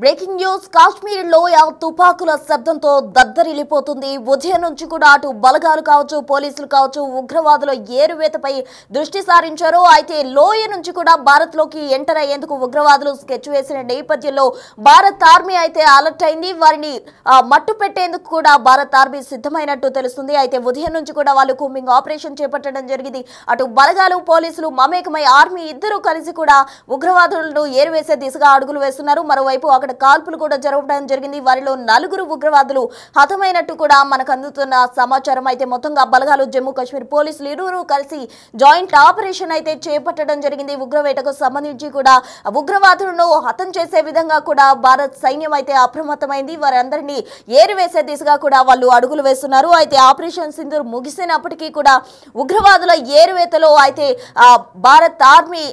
Breaking news Kashmir లోయ తుపాకుల శబ్దంతో దద్దరిల్లిపోతుంది. ఉదయం నుంచి కూడా అటు బలగాలు కావచ్చు, పోలీసులు కావచ్చు, ఉగ్రవాదుల ఏరువేతపై దృష్టి సారించారు. అయితే లోయ నుంచి కూడా భారత్ లోకి ఎంటర్ అయ్యేందుకు ఉగ్రవాదులు స్కెచ్ వేసిన నేపథ్యంలో భారత్ ఆర్మీ అయితే అలర్ట్ అయింది. వారిని మట్టు పెట్టేందుకు కూడా భారత్ ఆర్మీ సిద్ధమైనట్టు తెలుస్తుంది. అయితే ఉదయం నుంచి కూడా వాళ్ళు కూంబింగ్ ఆపరేషన్ చేపట్టడం జరిగింది. అటు బలగాలు, పోలీసులు మమేకమై ఆర్మీ ఇద్దరు కలిసి కూడా ఉగ్రవాదులను ఏరువేసే దిశగా అడుగులు వేస్తున్నారు. మరోవైపు అక్కడ కాల్పులు కూడా జరగడం జరిగింది. వారిలో 4 ఉగ్రవాదులు హతమైనట్టు కూడా మనకు అందుతున్న సమాచారం. అయితే మొత్తంగా బలగాలు, జమ్మూ కాశ్మీర్ పోలీసులు ఇరువురు కలిసి జాయింట్ ఆపరేషన్ అయితే చేపట్టడం జరిగింది. ఉగ్రవేటకు సంబంధించి కూడా ఉగ్రవాదులను హతం చేసే విధంగా కూడా భారత్ సైన్యం అయితే అప్రమత్తమైంది. వారందరినీ ఏరివేసే దిశగా కూడా వాళ్ళు అడుగులు వేస్తున్నారు. అయితే ఆపరేషన్ సింధూర్ ముగిసినప్పటికీ కూడా ఉగ్రవాదుల ఏరువేతలో అయితే భారత్ ఆర్మీ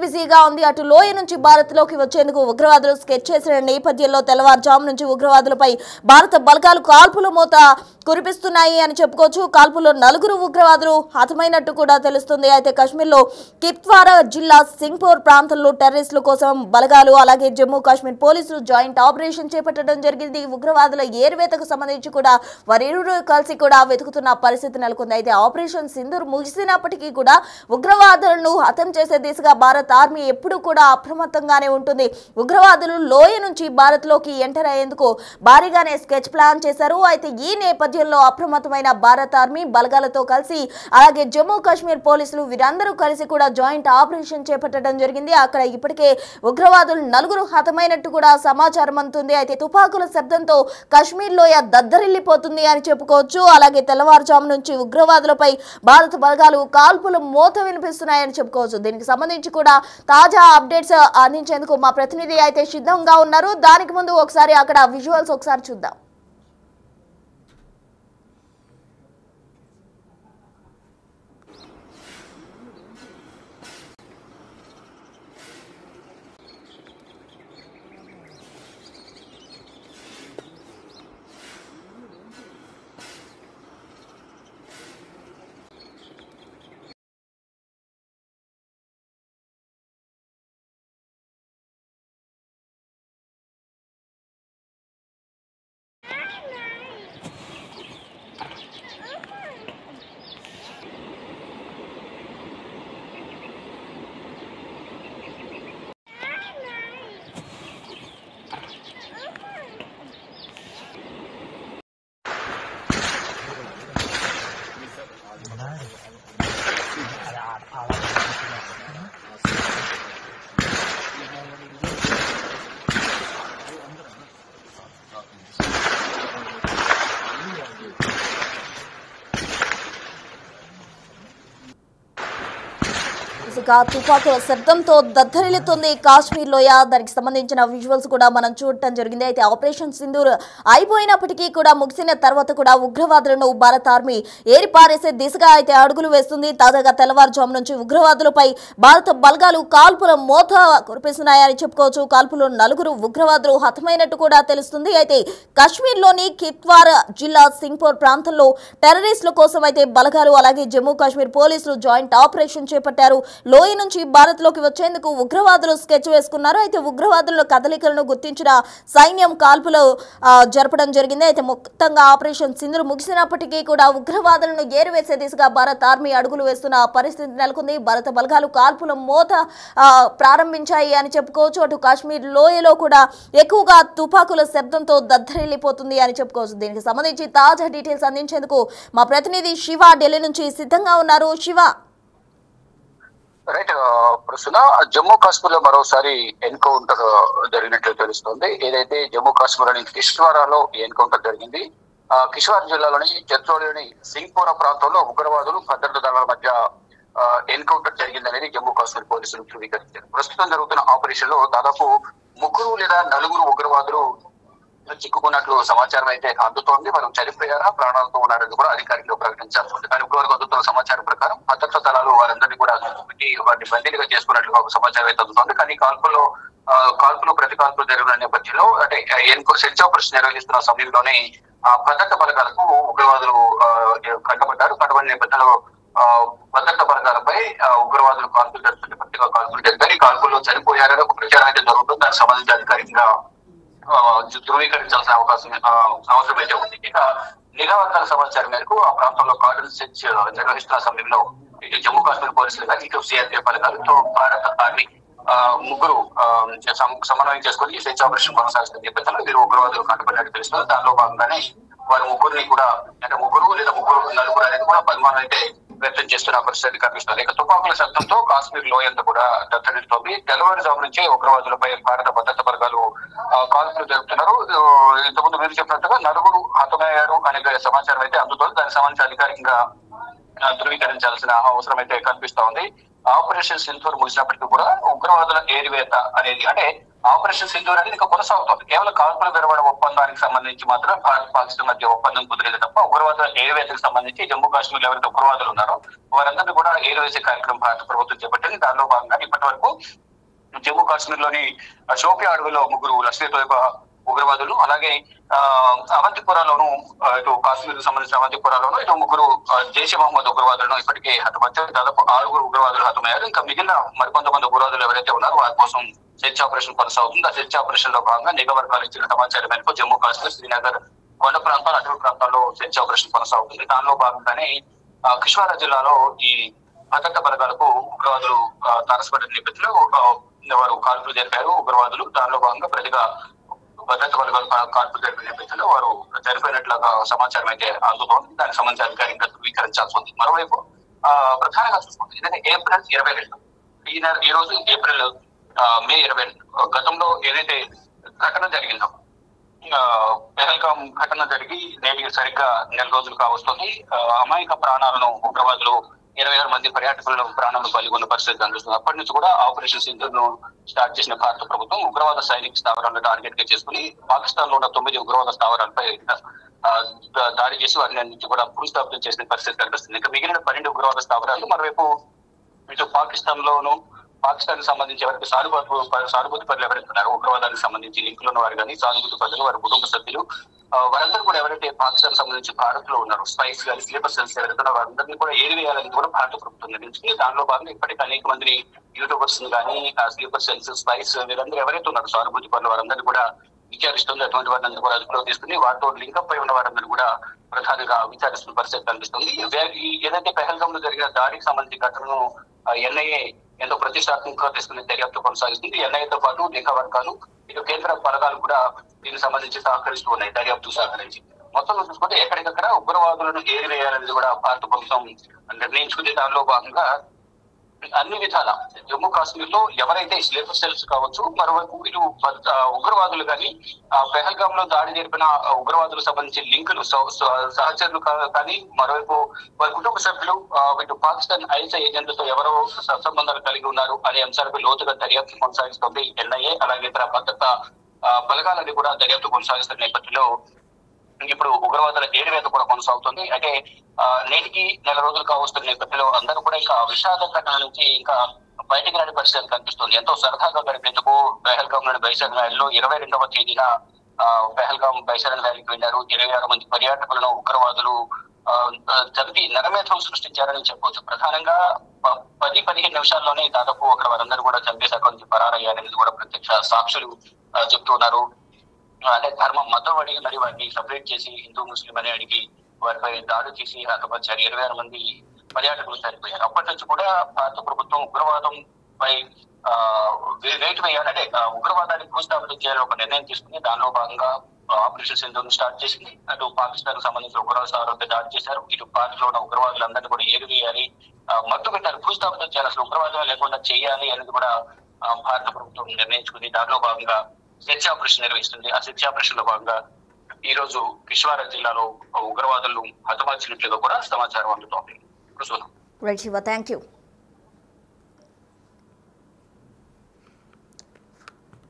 బిజీగా ఉంది. అటు లోయ నుంచి భారత్ లోకి వచ్చేందుకు ఉగ్రవాదులు స్కెచ్ చేసిన నేపథ్యంలో తెల్లవారుజాము నుంచి ఉగ్రవాదులపై భారత బలగాలు కాల్పుల మోత కురిపిస్తున్నాయి అని చెప్పుకోవచ్చు. కాల్పుల్లో 4 ఉగ్రవాదులు హతమైనట్టు కూడా తెలుస్తుంది. అయితే కాశ్మీర్లో కిప్వారా జిల్లా సింగ్పూర్ ప్రాంతంలో టెర్రరిస్టుల కోసం బలగాలు అలాగే జమ్మూ కాశ్మీర్ పోలీసులు జాయింట్ ఆపరేషన్ చేపట్టడం జరిగింది. ఉగ్రవాదుల ఏరువేతకు సంబంధించి కూడా వారిరువురు కలిసి కూడా వెతుకుతున్న పరిస్థితి నెలకొంది. అయితే ఆపరేషన్ సింధూర్ ముగిసినప్పటికీ కూడా ఉగ్రవాదులను హతం చేసే దిశగా భారత్ ఆర్మీ ఎప్పుడూ కూడా అప్రమత్తంగానే ఉంటుంది. ఉగ్రవాదులు లోయ నుంచి భారత్ లోకి ఎంటర్ అయ్యేందుకు భారీగానే స్కెచ్ ప్లాన్ చేశారు. అయితే ఈ నేపథ్యంలో అప్రమత్తమైన భారత్ ఆర్మీ బలగాలతో కలిసి అలాగే జమ్మూ కాశ్మీర్ పోలీసులు వీరందరూ కలిసి కూడా జాయింట్ ఆపరేషన్ చేపట్టడం జరిగింది. అక్కడ ఇప్పటికే ఉగ్రవాదులు 4 హతమైనట్టు కూడా సమాచారం అందుతుంది. అయితే తుపాకుల శబ్దంతో కాశ్మీర్ లోయ దద్దరిల్లిపోతుంది అని చెప్పుకోవచ్చు. అలాగే తెల్లవారుజాము నుంచి ఉగ్రవాదులపై భారత బలగాలు కాల్పుల మోత వినిపిస్తున్నాయని చెప్పుకోవచ్చు. దీనికి సంబంధించి కూడా తాజా అప్డేట్స్ అందించేందుకు మా ప్రతినిధి అయితే సిద్ధంగా ఉన్నారు. దానికి ముందు ఒకసారి అక్కడ విజువల్స్ ఒకసారి చూద్దాం. తుపాకుల శబ్దంతో దద్దరిల్లుతుంది కాశ్మీర్ లోయ. దానికి సంబంధించిన విజువల్స్ కూడా మనం చూడటం జరిగింది. అయితే ఆపరేషన్ సింధూర్ అయిపోయినప్పటికీ కూడా ముగిసిన తర్వాత కూడా ఉగ్రవాదులను భారత ఆర్మీ ఏరిపారేసే దిశగా అయితే అడుగులు వేస్తుంది. తాజాగా తెల్లవారుజాము నుంచి ఉగ్రవాదులపై భారత బలగాలు కాల్పుల మోత కురిపిస్తున్నాయని చెప్పుకోవచ్చు. కాల్పులో 4 ఉగ్రవాదులు హతమైనట్టు కూడా తెలుస్తుంది. అయితే కాశ్మీర్లోని కిప్వారా జిల్లా సింగ్పూర్ ప్రాంతంలో టెర్రరిస్టుల కోసం అయితే బలగాలు అలాగే జమ్మూ కాశ్మీర్ పోలీసులు జాయింట్ ఆపరేషన్ చేపట్టారు. లోయ నుంచి భారత్ లోకి వచ్చేందుకు ఉగ్రవాదులు స్కెచ్ వేసుకున్నారు. అయితే ఉగ్రవాదుల కదలికలను గుర్తించిన సైన్యం కాల్పులు జరపడం జరిగింది. అయితే మొత్తంగా ఆపరేషన్ సింధూర్ ముగిసినప్పటికీ కూడా ఉగ్రవాదులను ఏరివేసే దిశగా భారత్ ఆర్మీ అడుగులు వేస్తున్న పరిస్థితి నెలకొంది. భారత బలగాలు కాల్పుల మోత ప్రారంభించాయి అని చెప్పుకోవచ్చు. అటు కాశ్మీర్ లోయలో కూడా ఎక్కువగా తుపాకుల శబ్దంతో దద్దరిల్లిపోతుంది అని చెప్పుకోవచ్చు. దీనికి సంబంధించి తాజా డీటెయిల్స్ అందించేందుకు మా ప్రతినిధి శివ ఢిల్లీ నుంచి సిద్ధంగా ఉన్నారు. శివ, రైట్. ప్రస్తుత జమ్మూ కాశ్మీర్ లో మరోసారి ఎన్కౌంటర్ జరిగినట్లు తెలుస్తోంది. ఏదైతే జమ్మూ కాశ్మీర్ లోని కిష్వారాలో ఎన్కౌంటర్ జరిగింది. కిష్వార్ జిల్లాలోని జత్రోలోని సింగ్పూరా ప్రాంతంలో ఉగ్రవాదులు భద్రతా దళాల మధ్య ఎన్కౌంటర్ జరిగిందనేది జమ్మూ కాశ్మీర్ పోలీసులు ధృవీకరించారు. ప్రస్తుతం జరుగుతున్న ఆపరేషన్ లో దాదాపు 3 లేదా 4 ఉగ్రవాదులు చిక్కుకున్నట్లు సమాచారం అయితే అందుతోంది. వారు చనిపోయారా, ప్రాణాలతో ఉన్నారని కూడా అధికారికంగా ప్రకటించాల్సి కానీ ఇప్పటివరకు అందుతున్న సమాచారం ప్రకారం భద్రతా దళాలు వారందరినీ కూడా వారిని బందీలుగా చేసుకున్నట్లుగా ఒక సమాచారం అయితే అందుతోంది. కానీ కాల్పులు ప్రతి కాల్పులు జరిగిన నేపథ్యంలో అంటే సెర్చ్ ఆపరేషన్ నిర్వహిస్తున్న సమయంలోనే భద్రతా బలగాలకు ఉగ్రవాదులు కంటపడ్డారు. కట్టబడిన నేపథ్యంలో భద్రతా బలగాలపై ఉగ్రవాదులు కాల్పులు జరిగాయి. కాల్పుల్లో చనిపోయారని ఒక ప్రచారం అయితే జరుగుతుంది. దానికి సంబంధించి అధికారికంగా ధృవీకరించాల్సిన అవసరం అయితే ఉంది. ఇక నిఘా వర్గాల సమాచారం మేరకు ఆ ప్రాంతంలో కార్డన్ సెర్చ్ నిర్వహిస్తున్న సమయంలో ఇటు జమ్మూ కాశ్మీర్ పోలీసులు కానీ ఇటు సిఆర్పీఎఫ్ అధికారులతో భారత ఆర్మీ ముగ్గురు సమన్వయం చేసుకుని సెర్చ్ ఆపరేషన్ కొనసాగుతున్న నేపథ్యంలో వీరు ఉగ్రవాదులు కంటుపడినట్టు తెలుస్తుంది. దానిలో భాగంగానే వారి ముగ్గురిని కూడా అంటే ముగ్గురు లేదా నలుగురు అనేది కూడా పరిమాణం అయితే వ్యక్తం చేస్తున్న పరిస్థితి కనిపిస్తుంది. ఇక తుపాకుల శబ్దంతో కాశ్మీర్ లోయంతా కూడా దత్తరిస్తోంది. తెల్లవారుజాము నుంచే ఉగ్రవాదులపై భారత భద్రతా వర్గాలు కాల్పులు జరుపుతున్నారు. ఇంతకుముందు మీరు చెప్పినట్టుగా నలుగురు హతమయ్యారు అనే సమాచారం అయితే అందుతోంది. దానికి సంబంధించి అధికారికంగా ధృవీకరించాల్సిన అవసరం అయితే కనిపిస్తా ఉంది. ఆపరేషన్ సింధూర్ ముగిసినప్పటికీ కూడా ఉగ్రవాదుల ఏరివేత అనేది అంటే ఆపరేషన్ సింధూర్ అనేది ఇంకా కొనసాగుతోంది. కేవలం కాల్పుల విరమణ ఒప్పందానికి సంబంధించి మాత్రం భారత్ పాకిస్తాన్ మధ్య ఒప్పందం కుదిరేది తప్ప ఉగ్రవాదుల ఏరివేతకు సంబంధించి జమ్మూ కాశ్మీర్ ఎవరైతే ఉగ్రవాదులు ఉన్నారో వారందరినీ కూడా ఏరివేసే కార్యక్రమం భారత ప్రభుత్వం చేపట్టింది. దానిలో భాగంగా ఇప్పటి వరకు జమ్మూ కాశ్మీర్ లోని షోపియా అడవిలో ముగ్గురు లష్కర్ తోయిబా ఉగ్రవాదులు, అలాగే అవంతిపురాలోను ఇటు కాశ్మీర్ కు సంబంధించిన అవంతిపురాలోను ఇటు ముగ్గురు జైషే మహమ్మద్ ఉగ్రవాదులను ఇప్పటికే హతమయ్యారు. దాదాపు 6 ఉగ్రవాదులు హతమయ్యారు. ఇంకా మిగిలిన మరికొంతమంది ఉగ్రవాదులు ఎవరైతే ఉన్నారో వారి కోసం సెర్చ్ ఆపరేషన్ కొనసాగుతుంది. ఆ సెర్చ్ ఆపరేషన్ లో భాగంగా నిఘా వర్గాలు ఇచ్చిన సమాచారం మేరకు జమ్మూ కాశ్మీర్, శ్రీనగర్, కొండ ప్రాంతాలు, అటవీ ప్రాంతాల్లో సెర్చ్ ఆపరేషన్ కొనసాగుతుంది. దానిలో భాగంగానే కిష్వారా జిల్లాలో ఈ భద్రతా బలగాలకు ఉగ్రవాదులు తారసపడిన నేపథ్యంలో వారు కాల్పులు జరిపారు ఉగ్రవాదులు. దానిలో భాగంగా ప్రతిగా భద్రతా బలగాలు కాల్పులు జరిపిన నేపథ్యంలో వారు చనిపోయినట్లుగా సమాచారం అయితే అందుతోంది. దానికి సంబంధించి అధికారికంగా ధృవీకరించాల్సి ఉంది. మరోవైపు ప్రధానంగా చూసుకుంటే ఏదైతే ఏప్రిల్ 22 ఈ రోజు ఏప్రిల్ మే 22 గతంలో ఏదైతే ఘటన జరిగిందో పెహల్గాం ఘటన జరిగి నేటికి సరిగ్గా 4 రోజులు కావస్తుంది. అమాయక ప్రాణాలను ఉగ్రవాదులు 26 మంది పర్యాటకులను ప్రాణాలను బలిగొన్న పరిస్థితి కనిపిస్తుంది. అప్పటి నుంచి కూడా ఆపరేషన్ సింధూర్ ను స్టార్ట్ చేసిన భారత ప్రభుత్వం ఉగ్రవాద సైనిక స్థావరాలను టార్గెట్ గా చేసుకుని పాకిస్తాన్ లో ఉన్న 9 ఉగ్రవాద స్థావరాలపై దాడి చేసి వారిని నుంచి కూడా భూస్థాపితం చేసిన పరిస్థితి కనిపిస్తుంది. ఇంకా మిగిలిన 12 ఉగ్రవాద స్థావరాలు మరోవైపు ఇటు పాకిస్తాన్ కి సంబంధించి ఎవరికి సానుభూతి పనులు ఎవరైతే ఉన్నారో ఉగ్రవాదానికి సంబంధించి లింకులు ఉన్న వారు కానీ సానుభూతి పనులు వారి కుటుంబ సభ్యులు వారందరూ కూడా ఎవరైతే పాకిస్తాన్ సంబంధించి భారత్ లో ఉన్నారు స్పైస్ కానీ స్లీపర్ సెల్స్ ఎవరైతే వారందరినీ కూడా ఏరివేయాలని కూడా భారత ప్రభుత్వం నిర్ణయించింది. దానిలో భాగంగా ఇప్పటికీ అనేక మంది యూట్యూబర్స్ కానీ స్లీపర్ సెల్స్ స్పైస్ వీరందరూ ఎవరైతే ఉన్నారు సానుభూతి పనులు వారందరినీ కూడా విచారిస్తుంది. అటువంటి వారిని కూడా అదుపులో తీసుకుని వారితో లింకప్ అయి ఉన్న వారందరూ కూడా ప్రధానంగా విచారిస్తున్న పరిస్థితి కనిపిస్తుంది. ఏదైతే పెహల్గాం లో జరిగిన దాడికి సంబంధించిన ఘటనను ఎన్ఐఏ ఎంతో ప్రతిష్టాత్మకంగా తీసుకునే దర్యాప్తు కొనసాగిస్తుంది. ఎన్ఐఏతో పాటు నిఘా వర్గాలు ఇటు కేంద్ర బలగాలు కూడా దీనికి సంబంధించి సహకరిస్తూ ఉన్నాయి దర్యాప్తు సహకరించి. మొత్తంలో చూసుకుంటే ఎక్కడికక్కడ ఉగ్రవాదులను ఏరివేయాలనేది కూడా భారత ప్రభుత్వం నిర్ణయించుకుంది. దానిలో భాగంగా అన్ని విధాల జమ్మూ కాశ్మీర్ లో ఎవరైతే స్లీపర్ సెల్స్ కావచ్చు మరోవైపు ఇటు ఉగ్రవాదులు కానీ పెహల్గాం లో దాడి జరిపిన ఉగ్రవాదులకు సంబంధించి లింకులు సహచరులు కానీ మరోవైపు వారి కుటుంబ సభ్యులు ఇటు పాకిస్తాన్ ఐఎస్ఐ ఏజెంట్లతో ఎవరో సంబంధాలు కలిగి ఉన్నారు అనే అంశాలపై లోతుగా దర్యాప్తు కొనసాగిస్తుంది ఎన్ఐఏ. అలాగే ఇతర భద్రతా బలగాలని కూడా దర్యాప్తు కొనసాగిస్తున్న నేపథ్యంలో ఇప్పుడు ఉగ్రవాదుల ఏరివేత కూడా కొనసాగుతుంది. అంటే నేటికి 4 రోజులు కావస్తున్న నేపథ్యంలో అందరూ కూడా ఇంకా విషాద ఘటన నుంచి ఇంకా బయటికి రాని పరిస్థితి కనిపిస్తుంది. ఎంతో సరదాగా గడిపేందుకు పెహల్గాం లోని బైసరన్ వ్యాలీలో 22వ తేదీన పెహల్గాం బైసరన్ వ్యాలీకి వెళ్లారు. 26 మంది పర్యాటకులను ఉగ్రవాదులు చంపి నరమేధం సృష్టించారని చెప్పవచ్చు. ప్రధానంగా 10-15 నిమిషాల్లోనే దాదాపు అక్కడ వారందరూ కూడా చంపేశారు నుంచి పరారయ్యారనేది కూడా ప్రత్యక్ష సాక్షులు చెప్తున్నారు. అంటే ధర్మం మతం అడిగి మరి వారిని సపరేట్ చేసి హిందూ ముస్లిం అని అడిగి వారిపై దాడి చేసి హతపరిచారు. 26 మంది పర్యాటకులు చనిపోయారు. అప్పటి నుంచి కూడా భారత ప్రభుత్వం ఉగ్రవాదం పై వేటు వేయాలంటే ఉగ్రవాదాన్ని భూస్థాపితం చేయాలని ఒక నిర్ణయం తీసుకుని దానిలో భాగంగా ఆపరేషన్ సింధూర్ స్టార్ట్ చేసింది. అటు పాకిస్తాన్ కు సంబంధించిన ఉగ్రవాద స్థావరాలపై దాడి చేశారు. ఇటు పాక్ లో ఉన్న ఉగ్రవాదులందరినీ కూడా ఏరివేయాలి, మట్టు పెట్టాలి, భూస్థాపితం చేయాలి, అసలు ఉగ్రవాదం లేకుండా చేయాలి అనేది కూడా భారత ప్రభుత్వం నిర్ణయించుకుంది. దానిలో భాగంగా సెర్చ్ ఆపరేషన్ నిర్వహిస్తుంది. ఆ సెర్చ్ ఆపరేషన్ లో భాగంగా ఈ రోజు కిష్వారా జిల్లాలో ఉగ్రవాదులు హతమార్చినట్లుగా కూడా సమాచారం అందుతోంది. Thank you.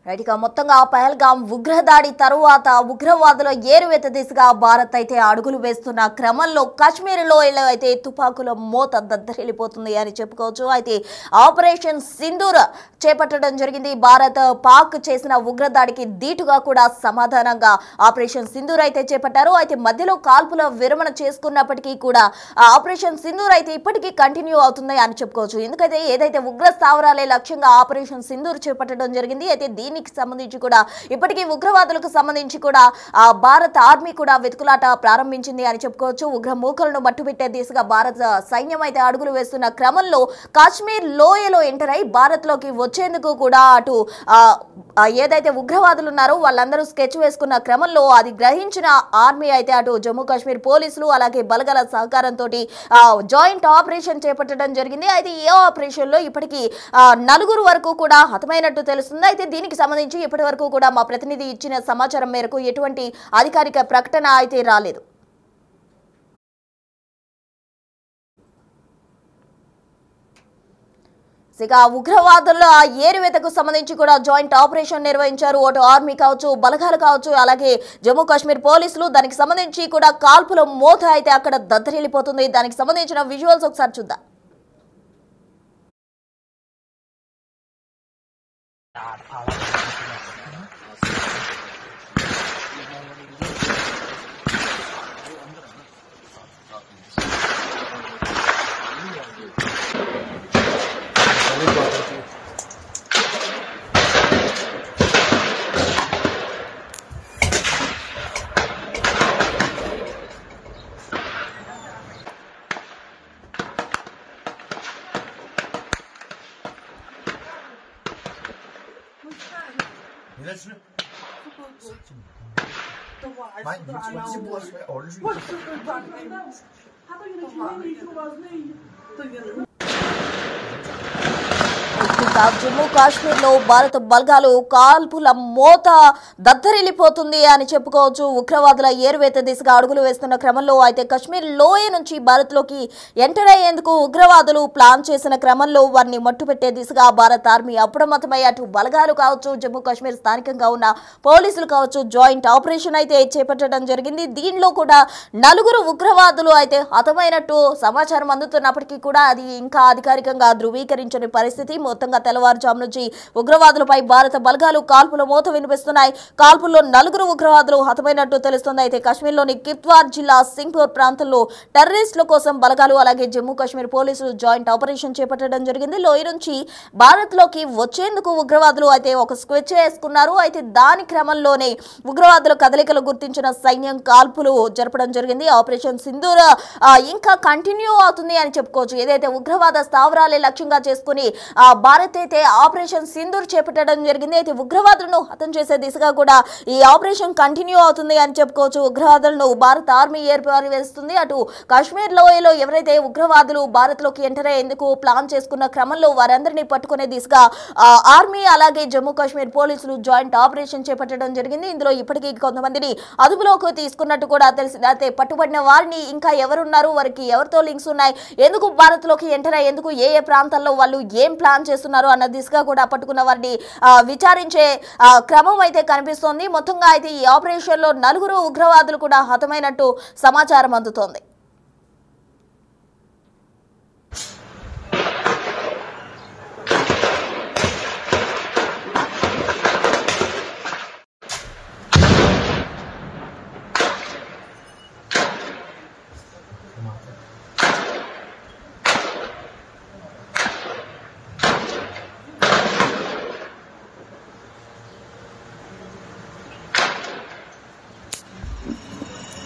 రైట్, ఇక మొత్తంగా పహల్గాం ఉగ్రదాడి తరువాత ఉగ్రవాదుల ఏరువేత దిశగా భారత్ అయితే అడుగులు వేస్తున్న క్రమంలో కాశ్మీర్ లోయలో అయితే తుపాకుల మోత దద్దరిల్లిపోతుంది అని చెప్పుకోవచ్చు. అయితే ఆపరేషన్ సింధూర్ చేపట్టడం జరిగింది. భారత్ పాక్ చేసిన ఉగ్రదాడికి ధీటుగా కూడా సమాధానంగా ఆపరేషన్ సింధూర్ అయితే చేపట్టారు. అయితే మధ్యలో కాల్పుల విరమణ చేసుకున్నప్పటికీ కూడా ఆపరేషన్ సింధూర్ అయితే ఇప్పటికీ కంటిన్యూ అవుతుంది అని చెప్పుకోవచ్చు. ఎందుకంటే ఏదైతే ఉగ్ర స్థావరాలే లక్ష్యంగా ఆపరేషన్ సింధూర్ చేపట్టడం జరిగింది. అయితే దీనికి సంబంధించి కూడా ఇప్పటికీ ఉగ్రవాదులకు సంబంధించి కూడా భారత ఆర్మీ కూడా వెతుకులాట ప్రారంభించింది అని చెప్పుకోవచ్చు. ఉగ్ర మూకలను మట్టుబెట్టే దిశగా భారత సైన్యం అయితే అడుగులు వేస్తున్న క్రమంలో కాశ్మీర్ లోయలో ఎంటర్ అయి భారత్ లోకి వచ్చేందుకు కూడా అటు ఏదైతే ఉగ్రవాదులు ఉన్నారో వాళ్ళందరూ స్కెచ్ వేసుకున్న క్రమంలో అది గ్రహించిన ఆర్మీ అయితే అటు జమ్మూ కాశ్మీర్ పోలీసులు అలాగే బలగాల సహకారంతో జాయింట్ ఆపరేషన్ చేపట్టడం జరిగింది. అయితే ఈ ఆపరేషన్ లో ఇప్పటికీ 4 వరకు కూడా హతమైనట్టు తెలుస్తుంది. అయితే దీనికి సంబంధించి ఇప్పటి వరకు కూడా మా ప్రతినిధి ఇచ్చిన సమాచారం మేరకు ఎటువంటి అధికారిక ప్రకటన అయితే రాలేదు. ఇక ఉగ్రవాదుల ఏరువేతకు సంబంధించి కూడా జాయింట్ ఆపరేషన్ నిర్వహించారు. అటు ఆర్మీ కావచ్చు, బలగాలు కావచ్చు, అలాగే జమ్మూ కాశ్మీర్ పోలీసులు. దానికి సంబంధించి కూడా కాల్పుల మోత అయితే అక్కడ దద్దరిల్లిపోతుంది. దానికి సంబంధించిన విజువల్స్ ఒకసారి చూద్దాం. జమ్మూ కాశ్మీర్ లో భారత బలగాలు కాల్పుల మోత దద్దరిల్లిపోతుంది అని చెప్పుకోవచ్చు. ఉగ్రవాదుల ఏరువేత దిశగా అడుగులు వేస్తున్న క్రమంలో అయితే కాశ్మీర్ లోయ నుంచి భారత్ లోకి ఎంటర్ అయ్యేందుకు ఉగ్రవాదులు ప్లాన్ చేసిన క్రమంలో వారిని మట్టుపెట్టే దిశగా భారత ఆర్మీ అప్రమత్తమై అటు బలగాలు కావచ్చు, జమ్మూ కాశ్మీర్ స్థానికంగా ఉన్న పోలీసులు కావచ్చు జాయింట్ ఆపరేషన్ అయితే చేపట్టడం జరిగింది. దీనిలో కూడా 4 ఉగ్రవాదులు అయితే హతమైనట్టు సమాచారం అందుతున్నప్పటికీ కూడా అది ఇంకా అధికారికంగా ధృవీకరించని పరిస్థితి. మొత్తంగా తెల్లవారుజాము నుంచి ఉగ్రవాదులపై భారత బలగాలు కాల్పుల మోత వినిపిస్తున్నాయి. కాల్పుల్లో 4 ఉగ్రవాదులు హతమైనట్టు తెలుస్తుంది. అయితే కాశ్మీర్లోని కిప్వార్ జిల్లా సింగ్పూర్ ప్రాంతంలో టెర్రరిస్టుల కోసం బలగాలు అలాగే జమ్మూ కాశ్మీర్ పోలీసులు జాయింట్ ఆపరేషన్ చేపట్టడం జరిగింది. లోయ నుంచి భారత్ లోకి వచ్చేందుకు ఉగ్రవాదులు అయితే ఒక స్కెచ్ వేసుకున్నారు. అయితే దాని క్రమంలోనే ఉగ్రవాదుల కదలికలు గుర్తించిన సైన్యం కాల్పులు జరపడం జరిగింది. ఆపరేషన్ సింధూర్ ఇంకా కంటిన్యూ అవుతుంది అని చెప్పుకోవచ్చు. ఏదైతే ఉగ్రవాద స్థావరాలే లక్ష్యంగా చేసుకుని భారత్ అయితే ఆపరేషన్ సింధూర్ చేపట్టడం జరిగింది. అయితే ఉగ్రవాదులను హతం చేసే దిశగా కూడా ఈ ఆపరేషన్ కంటిన్యూ అవుతుంది అని చెప్పుకోవచ్చు. ఉగ్రవాదులను భారత ఆర్మీ ఏర్పరివేస్తుంది. అటు కాశ్మీర్ లోయలో ఎవరైతే ఉగ్రవాదులు భారత్ లోకి ఎంటర్ అయ్యేందుకు ప్లాన్ చేసుకున్న క్రమంలో వారందరినీ పట్టుకునే దిశగా ఆర్మీ అలాగే జమ్మూ కాశ్మీర్ పోలీసులు జాయింట్ ఆపరేషన్ చేపట్టడం జరిగింది. ఇందులో ఇప్పటికీ కొంతమందిని అదుపులోకి తీసుకున్నట్టు కూడా తెలిసింది. అయితే పట్టుబడిన వారిని ఇంకా ఎవరున్నారు, వారికి ఎవరితో లింక్స్ ఉన్నాయి, ఎందుకు భారత్ లోకి ఎంటర్ అయ్యేందుకు ఏ ప్రాంతాల్లో వాళ్ళు ఏం ప్లాన్ చేస్తున్నారు అన్న దిశగా కూడా పట్టుకున్న వారిని విచారించే క్రమం అయితే కనిపిస్తోంది. మొత్తంగా అయితే ఈ ఆపరేషన్ లో 4 ఉగ్రవాదులు కూడా హతమైనట్టు సమాచారం అందుతోంది.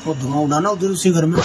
वो धुआं उड़ाना उधर उसी घर में।